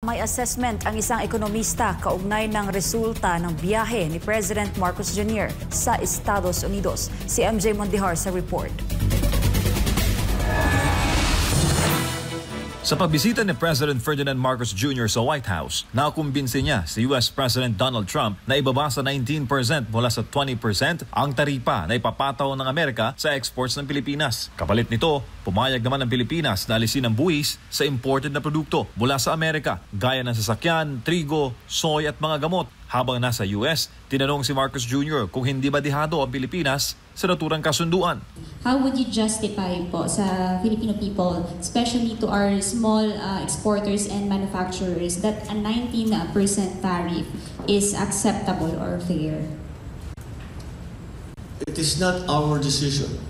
May assessment ang isang ekonomista kaugnay ng resulta ng biyahe ni President Marcos Jr. sa Estados Unidos. Si MJ Mondihar sa report. Sa pagbisita ni President Ferdinand Marcos Jr. sa White House, nakumbinsi niya si US President Donald Trump na ibaba sa 19% mula sa 20% ang taripa na ipapataw ng Amerika sa exports ng Pilipinas. Kapalit nito, pumayag naman ng Pilipinas na alisin ang buwis sa imported na produkto mula sa Amerika, gaya ng sasakyan, trigo, soy at mga gamot. Habang nasa US, tinanong si Marcos Jr. kung hindi badihado ang Pilipinas sa naturang kasunduan. How would you justify po sa Filipino people, especially to our small exporters and manufacturers, that a 19% tariff is acceptable or fair? It is not our decision.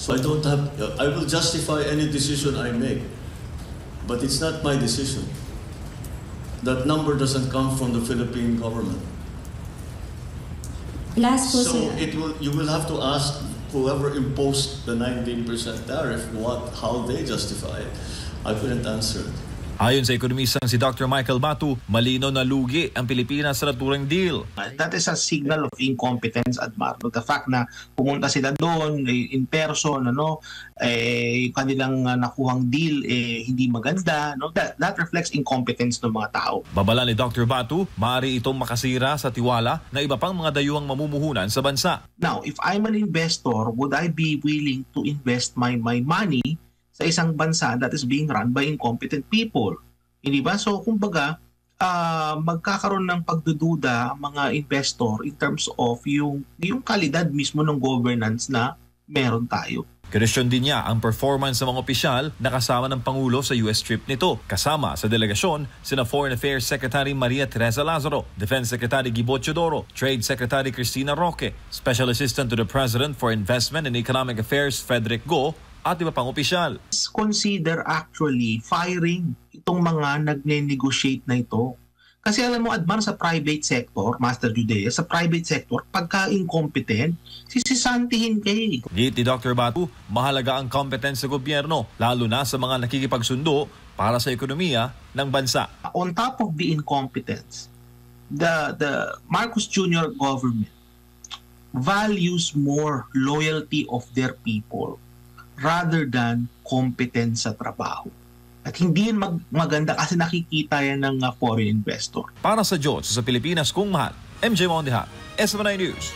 So I will justify any decision I make, but it's not my decision. That number doesn't come from the Philippine government. So you will have to ask whoever imposed the 19% tariff how they justify it. I couldn't answer it. Ayon sa ekonomistang si Dr. Michael Batu, malinaw na lugi ang Pilipinas sa naturang deal. That is a signal of incompetence, Admar. The fact na pumunta sila doon in person, kanilang nakuhang deal hindi maganda, that reflects incompetence ng mga tao. Babala ni Dr. Batu, maaari itong makasira sa tiwala na iba pang mga dayuhang mamumuhunan sa bansa. Now, if I'm an investor, would I be willing to invest my money sa isang bansa that is being run by incompetent people? Hindi ba? So, kumbaga, magkakaroon ng pagdududa ang mga investor in terms of yung kalidad mismo ng governance na meron tayo. Question din niya ang performance ng mga opisyal na kasama ng Pangulo sa US trip nito. Kasama sa delegasyon, sina Foreign Affairs Secretary Maria Teresa Lazaro, Defense Secretary Guibo Teodoro, Trade Secretary Cristina Roque, Special Assistant to the President for Investment and Economic Affairs Frederick Go, at iba pang opisyal. Consider actually firing itong mga nagne-negotiate na ito. Kasi alam mo, Admar, sa private sector, Master Judea, sa private sector, pagka incompetent, sisisantihin kayo. Git ni Dr. Batu, mahalaga ang competence sa gobyerno, lalo na sa mga nakikipagsundo para sa ekonomiya ng bansa. On top of the incompetence, the Marcos Jr. government values more loyalty of their people rather than competence sa trabaho. At hindi yun maganda kasi nakikita yan ng foreign investor. Para sa Diyos sa Pilipinas kung mahal, MJ Mondihar, SMNI News.